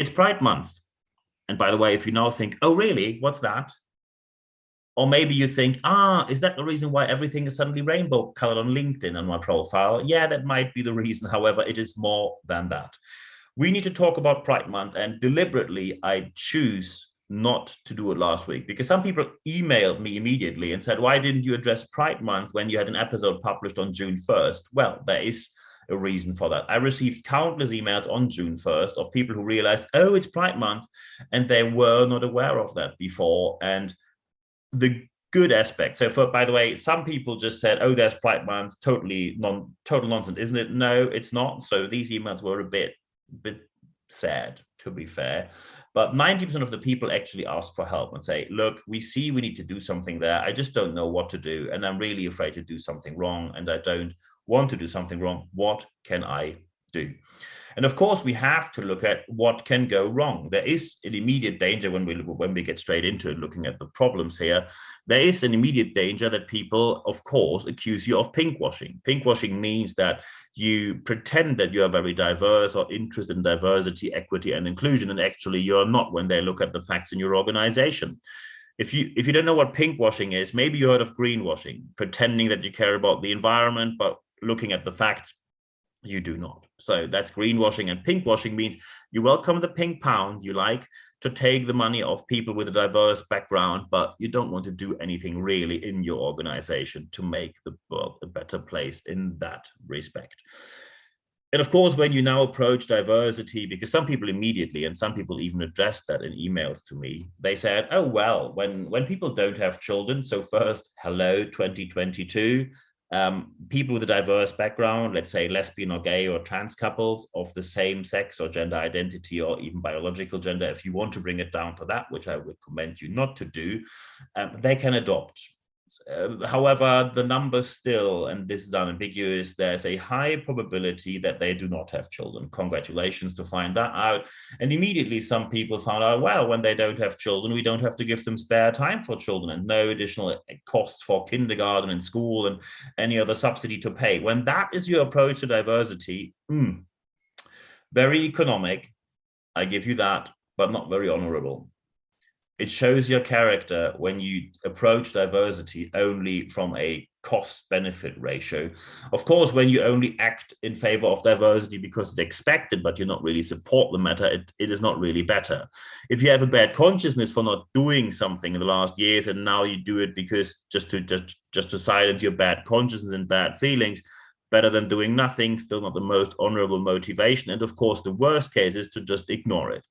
It's Pride Month. And by the way, if you now think, oh, really? What's that? Or maybe you think, is that the reason why everything is suddenly rainbow colored on LinkedIn on my profile? Yeah, that might be the reason. However, it is more than that. We need to talk about Pride Month, and deliberately, I choose not to do it last week because some people emailed me immediately and said, why didn't you address Pride Month when you had an episode published on June 1st? Well, there is a reason for that. I received countless emails on June 1st of people who realized, oh, it's Pride Month, and they were not aware of that before. And the good aspect. So, by the way, some people just said, "Oh, there's Pride Month." Total nonsense, isn't it? No, it's not. So these emails were a bit sad, to be fair. But 90% of the people actually ask for help and say, "Look, we see we need to do something there. I just don't know what to do, and I'm really afraid to do something wrong, and I don't want to do something wrong. What can I do?" And of course, we have to look at what can go wrong. There is an immediate danger when we get straight into it, looking at the problems here. There is an immediate danger that people, of course, accuse you of pinkwashing. Pinkwashing means that you pretend that you are very diverse or interested in diversity, equity, and inclusion, and actually you are not when they look at the facts in your organization. If you don't know what pinkwashing is, maybe you heard of greenwashing, pretending that you care about the environment, but looking at the facts, you do not. So that's greenwashing. And pinkwashing means you welcome the pink pound, you like to take the money of people with a diverse background, but you don't want to do anything really in your organization to make the world a better place in that respect. And of course, when you now approach diversity, because some people immediately, and some people even addressed that in emails to me, they said, oh, well, when people don't have children, so first, hello, 2022, people with a diverse background, let's say lesbian or gay or trans couples of the same sex or gender identity or even biological gender, if you want to bring it down to that, which I would commend you not to do, they can adopt. However, the numbers still, and this is unambiguous, there's a high probability that they do not have children. Congratulations to find that out. And immediately some people found out, well, when they don't have children, we don't have to give them spare time for children and no additional costs for kindergarten and school and any other subsidy to pay. When that is your approach to diversity, very economic, I give you that, but not very honorable. It shows your character when you approach diversity only from a cost-benefit ratio. Of course, when you only act in favor of diversity because it's expected, but you not really support the matter, it is not really better. If you have a bad consciousness for not doing something in the last years, and now you do it because just to silence your bad consciousness and bad feelings, better than doing nothing, still not the most honorable motivation. And of course, the worst case is to just ignore it.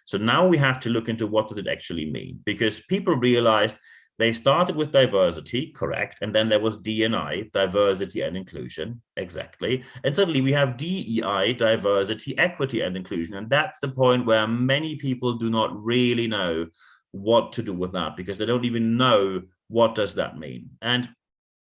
So now we have to look into what does it actually mean, because people realized they started with diversity, correct, and then there was D&I, diversity and inclusion, exactly, and suddenly we have DEI, diversity, equity and inclusion, and that's the point where many people do not really know what to do with that because they don't even know what does that mean. And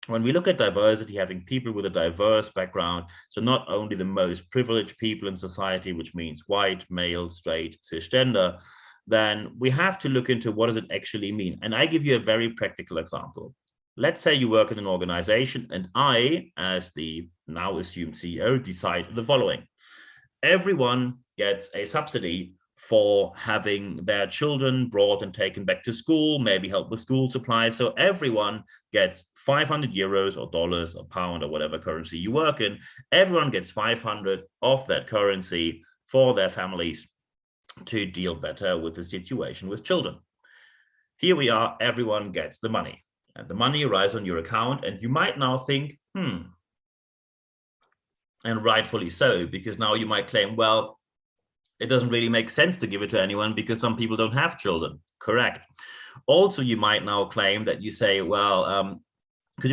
when we look at diversity, having people with a diverse background, so not only the most privileged people in society, which means white, male, straight, cisgender, then we have to look into what does it actually mean. And I give you a very practical example. Let's say you work in an organization and I, as the now assumed CEO, decide the following. Everyone gets a subsidy for having their children brought and taken back to school, maybe help with school supplies. So everyone gets 500 euros or dollars or pound or whatever currency you work in. Everyone gets 500 of that currency for their families to deal better with the situation with children. Here we are, everyone gets the money. And the money arrives on your account, and you might now think, and rightfully so, because now you might claim, well, it doesn't really make sense to give it to anyone because some people don't have children. Correct. Also, you might now claim that you say, well, could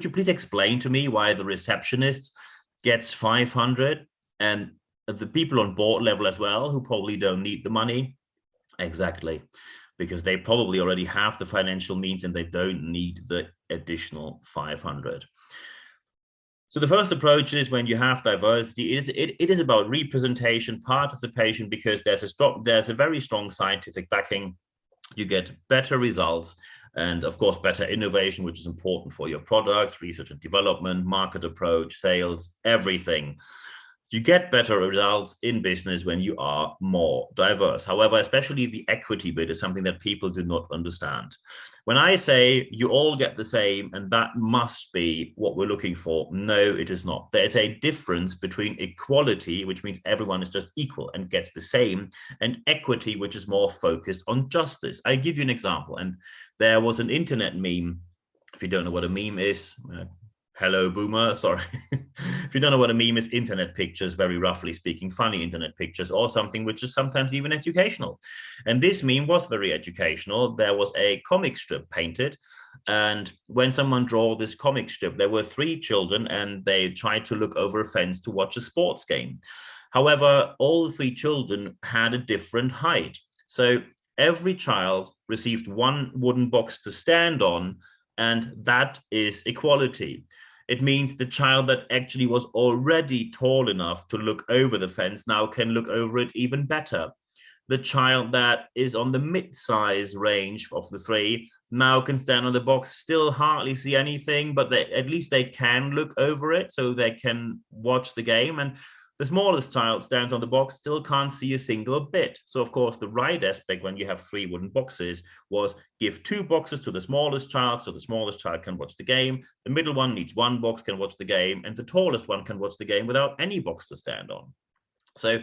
you please explain to me why the receptionist gets 500 and the people on board level as well, who probably don't need the money? Exactly, because they probably already have the financial means and they don't need the additional 500. So the first approach is when you have diversity, it is about representation, participation, because there's a very strong scientific backing. You get better results and of course, better innovation, which is important for your products, research and development, market approach, sales, everything. You get better results in business when you are more diverse. However, especially the equity bit is something that people do not understand. When I say you all get the same and that must be what we're looking for, no, it is not. There's a difference between equality, which means everyone is just equal and gets the same, and equity, which is more focused on justice. I give you an example. And there was an internet meme. If you don't know what a meme is, hello boomer, sorry. If you don't know what a meme is, internet pictures, very roughly speaking, funny internet pictures, or something which is sometimes even educational. And this meme was very educational. There was a comic strip painted, and when someone drew this comic strip, there were 3 children and they tried to look over a fence to watch a sports game. However, all 3 children had a different height. So every child received 1 wooden box to stand on, and that is equality. It means the child that actually was already tall enough to look over the fence now can look over it even better. The child that is on the mid-size range of the 3 now can stand on the box, still hardly see anything, but at least they can look over it so they can watch the game. And the smallest child stands on the box, still can't see a single bit. So, of course, the right aspect when you have 3 wooden boxes was give 2 boxes to the smallest child, so the smallest child can watch the game. The middle one needs 1 box, can watch the game, and the tallest one can watch the game without any box to stand on. So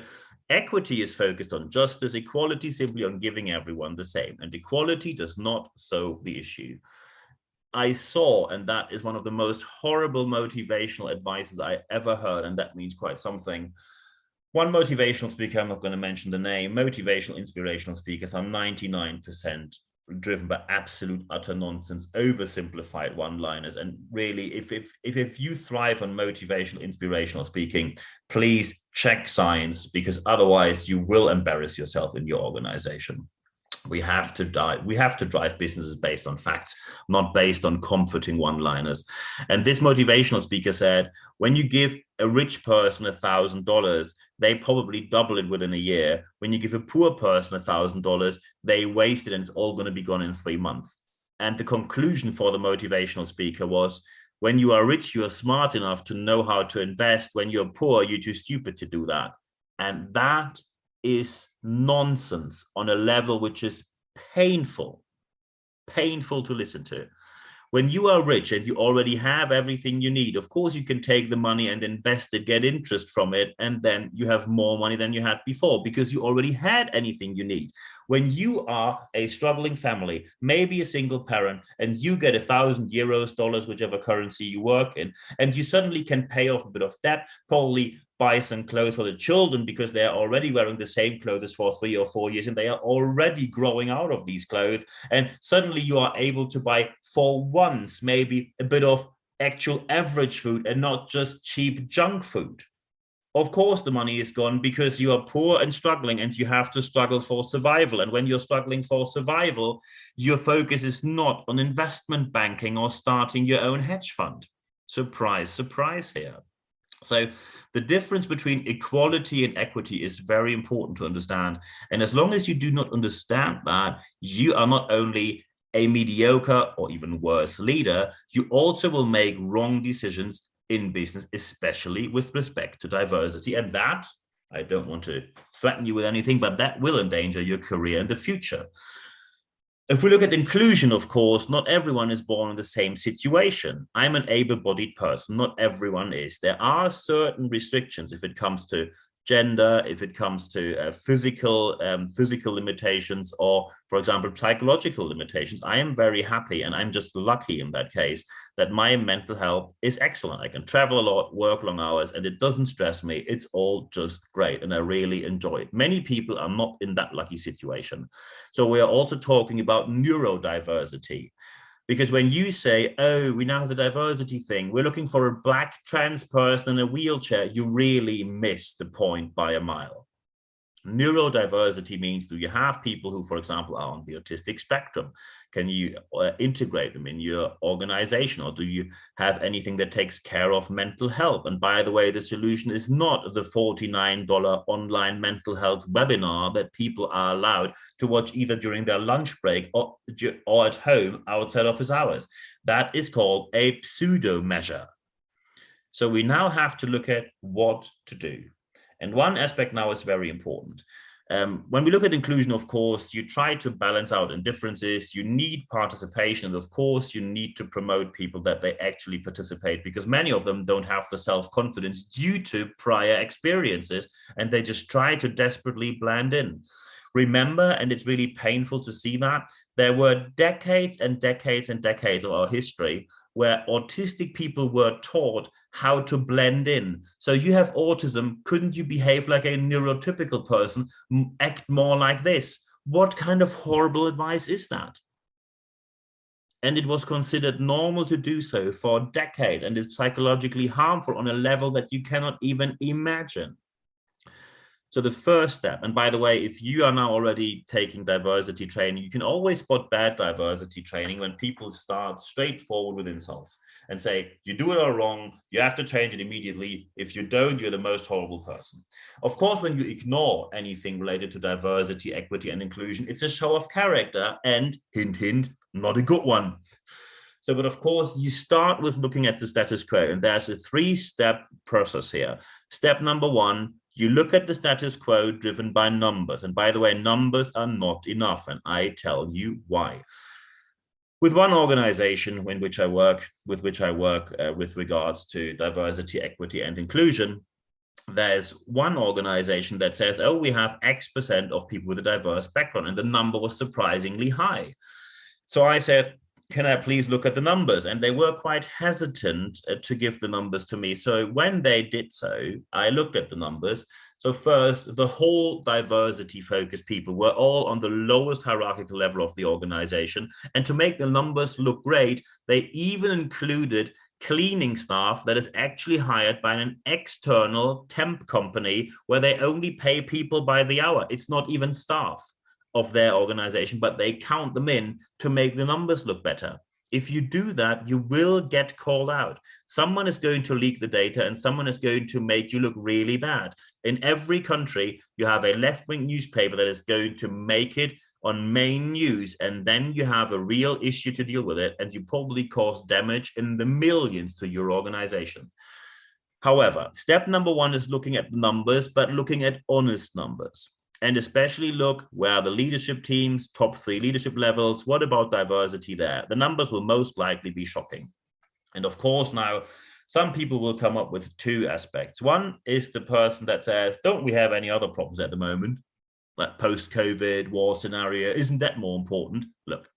equity is focused on justice, equality simply on giving everyone the same, and equality does not solve the issue. I saw, and that is one of the most horrible motivational advices I ever heard, and that means quite something. One motivational speaker, I'm not going to mention the name, motivational, inspirational speakers are 99% driven by absolute utter nonsense, oversimplified one-liners. And really, if you thrive on motivational, inspirational speaking, please check science, because otherwise you will embarrass yourself in your organization. We have to drive businesses based on facts, not based on comforting one-liners. And this motivational speaker said, when you give a rich person $1,000, they probably double it within a year. When you give a poor person $1,000, they waste it and it's all going to be gone in 3 months. And the conclusion for the motivational speaker was, when you are rich, you are smart enough to know how to invest. When you're poor, you're too stupid to do that. And that is nonsense on a level which is painful to listen to. When you are rich and you already have everything you need, of course you can take the money and invest it, get interest from it, and then you have more money than you had before because you already had anything you need. When you are a struggling family, maybe a single parent, and you get €1,000, dollars, whichever currency you work in, and you suddenly can pay off a bit of debt, probably buy some clothes for the children because they're already wearing the same clothes for 3 or 4 years and they are already growing out of these clothes. And suddenly you are able to buy for once maybe a bit of actual average food and not just cheap junk food. Of course, the money is gone because you are poor and struggling and you have to struggle for survival. And when you're struggling for survival, your focus is not on investment banking or starting your own hedge fund. Surprise, surprise here. So the difference between equality and equity is very important to understand. And as long as you do not understand that, you are not only a mediocre or even worse leader, you also will make wrong decisions in business, especially with respect to diversity. And that, I don't want to threaten you with anything, but that will endanger your career in the future. If we look at inclusion, of course, not everyone is born in the same situation. I'm an able-bodied person. Not everyone is. There are certain restrictions if it comes to gender, if it comes to physical limitations, or, for example, psychological limitations. I am very happy, and I'm just lucky in that case, that my mental health is excellent. I can travel a lot, work long hours, and it doesn't stress me. It's all just great, and I really enjoy it. Many people are not in that lucky situation. So we are also talking about neurodiversity. Because when you say, oh, we now have the diversity thing, we're looking for a Black trans person in a wheelchair, you really miss the point by a mile. Neurodiversity means, do you have people who, for example, are on the autistic spectrum? Can you integrate them in your organization? Or do you have anything that takes care of mental health? And by the way, the solution is not the $49 online mental health webinar that people are allowed to watch either during their lunch break or at home outside office hours. That is called a pseudo measure. So we now have to look at what to do. And one aspect now is very important. When we look at inclusion, of course, you try to balance out indifferences. You need participation. And of course, you need to promote people that they actually participate, because many of them don't have the self-confidence due to prior experiences, and they just try to desperately blend in. Remember, and it's really painful to see that, there were decades and decades and decades of our history where autistic people were taught how to blend in. So you have autism, couldn't you behave like a neurotypical person, act more like this? What kind of horrible advice is that? And it was considered normal to do so for a decade, and is psychologically harmful on a level that you cannot even imagine. So the first step, and by the way, if you are now already taking diversity training, you can always spot bad diversity training when people start straightforward with insults and say, you do it all wrong, you have to change it immediately. If you don't, you're the most horrible person. Of course, when you ignore anything related to diversity, equity, and inclusion, it's a show of character and, hint, hint, not a good one. So, but of course, you start with looking at the status quo, and there's a 3-step process here. Step number 1, you look at the status quo driven by numbers. And by the way, numbers are not enough, and I tell you why. With one organization with which I work with regards to diversity, equity, and inclusion, there's one organization that says, oh, we have X% of people with a diverse background, and the number was surprisingly high. So I said, can I please look at the numbers? And they were quite hesitant to give the numbers to me. So when they did so, I looked at the numbers. So first, the whole diversity-focused people were all on the lowest hierarchical level of the organization. And to make the numbers look great, they even included cleaning staff that is actually hired by an external temp company where they only pay people by the hour. It's not even staff of their organization, but they count them in to make the numbers look better. If you do that, you will get called out. Someone is going to leak the data, and someone is going to make you look really bad. In every country, you have a left-wing newspaper that is going to make it on main news, and then you have a real issue to deal with it, and you probably cause damage in the millions to your organization. However, step number 1 is looking at the numbers, but looking at honest numbers. And especially look where are the leadership teams, top 3 leadership levels. What about diversity there? The numbers will most likely be shocking. And of course, now some people will come up with 2 aspects. One is the person that says, don't we have any other problems at the moment? Like post-COVID, war scenario, isn't that more important? Look,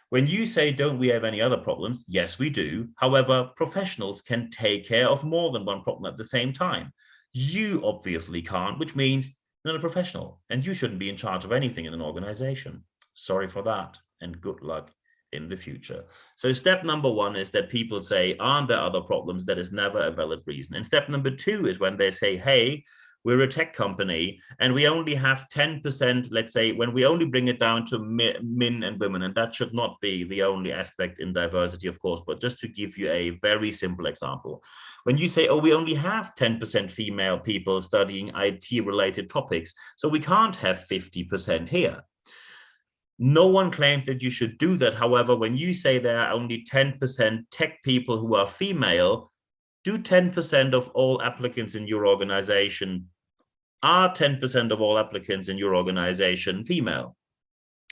when you say, don't we have any other problems? Yes, we do. However, professionals can take care of more than one problem at the same time. You obviously can't, which means you're not a professional, and you shouldn't be in charge of anything in an organization. Sorry for that, and good luck in the future. So step number 1 is that people say, aren't there other problems? That is never a valid reason. And step number 2 is when they say, hey, we're a tech company and we only have 10%, let's say, when we only bring it down to men and women, and that should not be the only aspect in diversity, of course, but just to give you a very simple example. When you say, oh, we only have 10% female people studying IT-related topics, so we can't have 50% here. No one claims that you should do that. However, when you say there are only 10% tech people who are female, do 10% of all applicants in your organization, are 10% of all applicants in your organization female?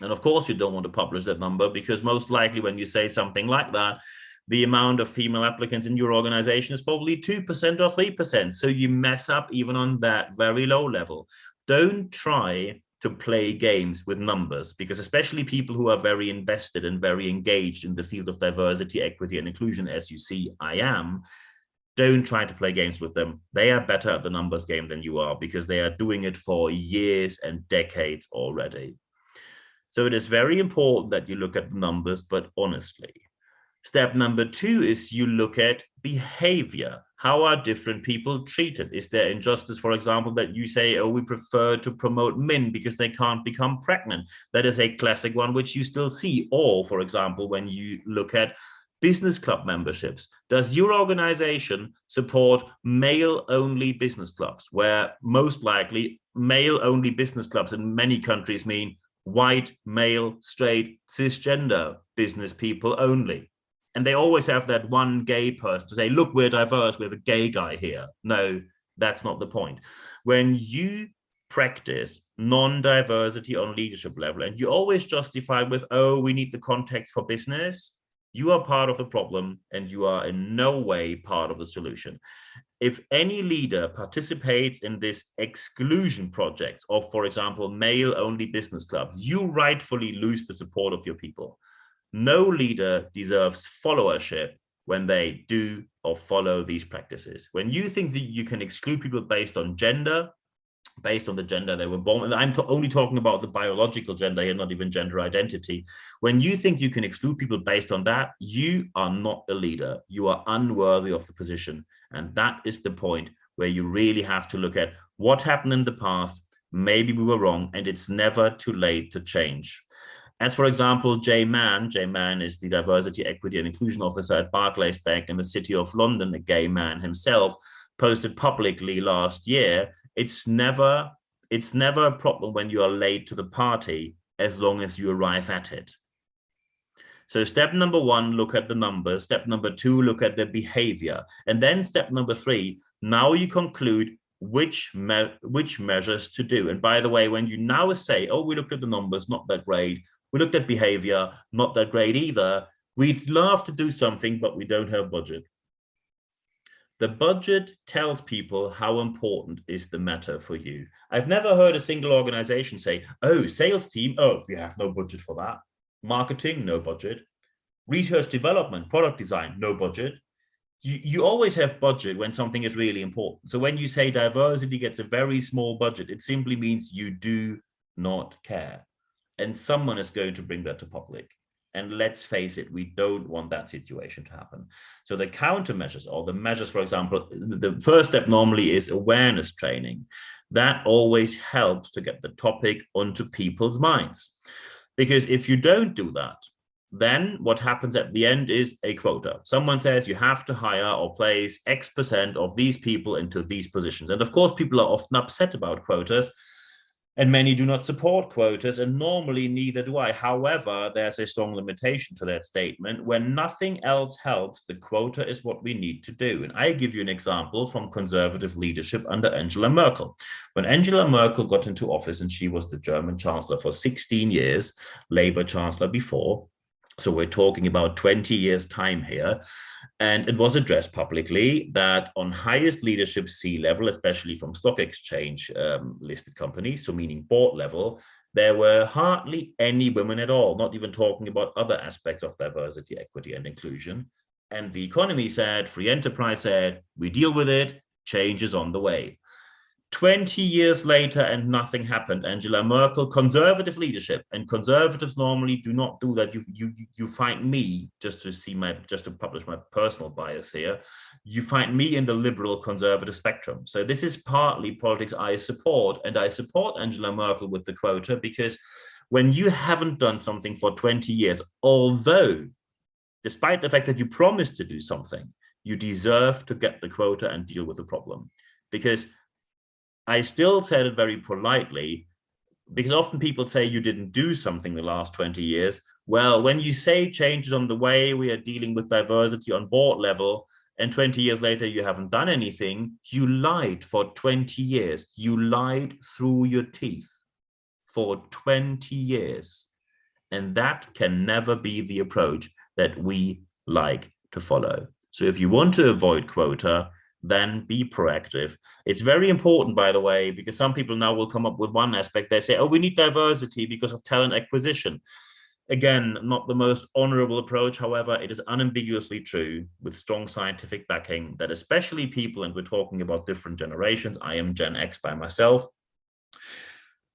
And of course, you don't want to publish that number, because most likely when you say something like that, the amount of female applicants in your organization is probably 2% or 3%. So you mess up even on that very low level. Don't try to play games with numbers, because especially people who are very invested and very engaged in the field of diversity, equity, and inclusion, as you see I am, don't try to play games with them. They are better at the numbers game than you are, because they are doing it for years and decades already. So it is very important that you look at the numbers, but honestly. Step number 2 is you look at behavior. How are different people treated? Is there injustice, for example, that you say, oh, we prefer to promote men because they can't become pregnant? That is a classic one, which you still see. Or, for example, when you look at business club memberships, does your organization support male-only business clubs, where most likely male-only business clubs in many countries mean white, male, straight, cisgender business people only? And they always have that one gay person to say, look, we're diverse, we have a gay guy here. No, that's not the point. When you practice non-diversity on leadership level and you always justify with, oh, we need the context for business, you are part of the problem and you are in no way part of the solution. If any leader participates in this exclusion project of, for example, male-only business clubs, you rightfully lose the support of your people. No leader deserves followership when they do or follow these practices. When you think that you can exclude people based on gender, based on the gender they were born, and I'm only talking about the biological gender here, not even gender identity. When you think you can exclude people based on that, you are not a leader. You are unworthy of the position. And that is the point where you really have to look at what happened in the past. Maybe we were wrong, and it's never too late to change. As for example, Jay Mann is the Diversity, Equity and Inclusion Officer at Barclays Bank in the City of London, a gay man himself, posted publicly last year, it's never a problem when you are late to the party as long as you arrive at it. So step number one, look at the numbers. Step number two, look at the behavior. And then step number three, now you conclude which measures to do. And by the way, when you now say, oh, we looked at the numbers, not that great. We looked at behavior, not that great either. We'd love to do something, but we don't have budget. The budget tells people how important is the matter for you. I've never heard a single organization say, oh, sales team, oh, we have no budget for that. Marketing, no budget. Research development, product design, no budget. You always have budget when something is really important. So when you say diversity gets a very small budget, it simply means you do not care. And someone is going to bring that to public. And let's face it, we don't want that situation to happen. So the countermeasures or the measures, for example, the first step normally is awareness training. That always helps to get the topic onto people's minds. Because if you don't do that, then what happens at the end is a quota. Someone says you have to hire or place X% of these people into these positions. And of course, people are often upset about quotas. And many do not support quotas, and normally neither do I. However, there's a strong limitation to that statement. When nothing else helps, the quota is what we need to do. And I give you an example from conservative leadership under Angela Merkel. When Angela Merkel got into office, and she was the German chancellor for 16 years, Labour chancellor before, so we're talking about 20 years' time here. And it was addressed publicly that on highest leadership C-level, especially from stock exchange listed companies, so meaning board level, there were hardly any women at all, not even talking about other aspects of diversity, equity, and inclusion. And the economy said, free enterprise said, we deal with it, change is on the way. 20 years later and nothing happened. Angela Merkel, conservative leadership, and conservatives normally do not do that. You find me, just to publish my personal bias here, you find me in the liberal conservative spectrum. So this is partly politics I support, and I support Angela Merkel with the quota because when you haven't done something for 20 years, although despite the fact that you promised to do something, you deserve to get the quota and deal with the problem. Because I still said it very politely, because often people say you didn't do something the last 20 years. Well, when you say changes on the way we are dealing with diversity on board level, and 20 years later you haven't done anything, you lied for 20 years. You lied through your teeth for 20 years. And that can never be the approach that we like to follow. So if you want to avoid quota, then be proactive. It's very important, by the way, because some people now will come up with one aspect. They say, oh, we need diversity because of talent acquisition. Again, not the most honorable approach. However, it is unambiguously true with strong scientific backing that especially people, and we're talking about different generations. I am Gen X by myself.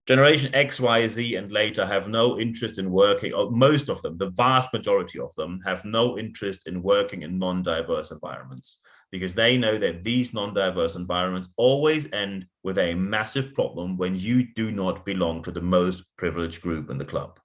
Generation X, Y, Z, and later have no interest in working, or most of them, the vast majority of them, have no interest in working in non-diverse environments, because they know that these non-diverse environments always end with a massive problem when you do not belong to the most privileged group in the club.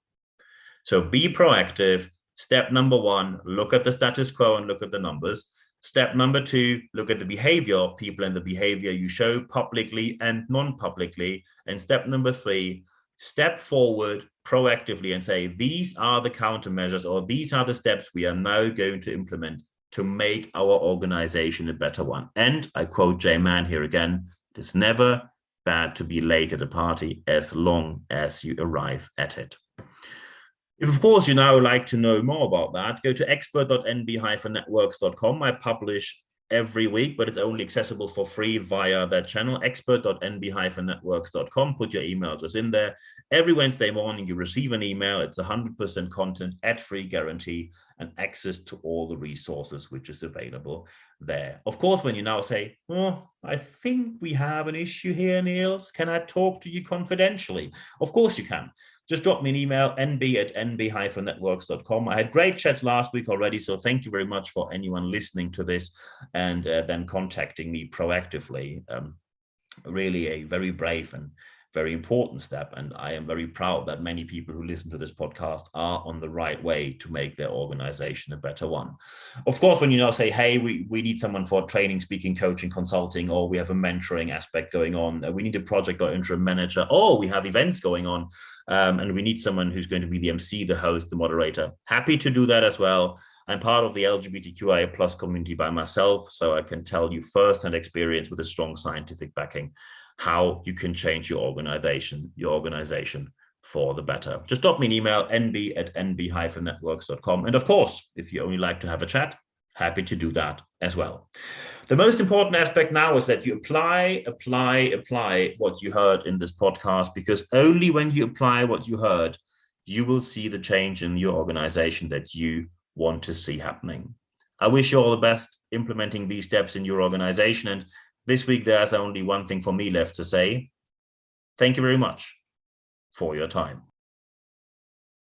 So be proactive. Step number one, look at the status quo and look at the numbers. Step number two, look at the behavior of people and the behavior you show publicly and non-publicly. And step number three, step forward proactively and say, these are the countermeasures, or these are the steps we are now going to implement to make our organization a better one. And I quote Jay Mann here again, it is never bad to be late at a party as long as you arrive at it. If, of course, you now like to know more about that, go to expert.nb-networks.com. I publish every week, but it's only accessible for free via that channel, expert.nb-networks.com. Put your email address in there. Every Wednesday morning, you receive an email. It's 100% content at free guarantee and access to all the resources which is available there. Of course, when you now say, oh, I think we have an issue here, Niels, can I talk to you confidentially? Of course you can. Just drop me an email, nb@nb-networks.com. I had great chats last week already, so thank you very much for anyone listening to this and then contacting me proactively. Really a very brave and very important step. And I am very proud that many people who listen to this podcast are on the right way to make their organization a better one. Of course, when you now say, hey, we need someone for training, speaking, coaching, consulting, or we have a mentoring aspect going on, we need a project or interim manager, or we have events going on, and we need someone who's going to be the MC, the host, the moderator. Happy to do that as well. I'm part of the LGBTQIA plus community by myself, so I can tell you firsthand experience with a strong scientific backing how you can change your organization for the better. Just drop me an email, nb@nb-networks.com. And of course, if you only like to have a chat, happy to do that as well. The most important aspect now is that you apply what you heard in this podcast, because only when you apply what you heard, you will see the change in your organization that you want to see happening. I wish you all the best implementing these steps in your organization. And this week, there's only one thing for me left to say. Thank you very much for your time.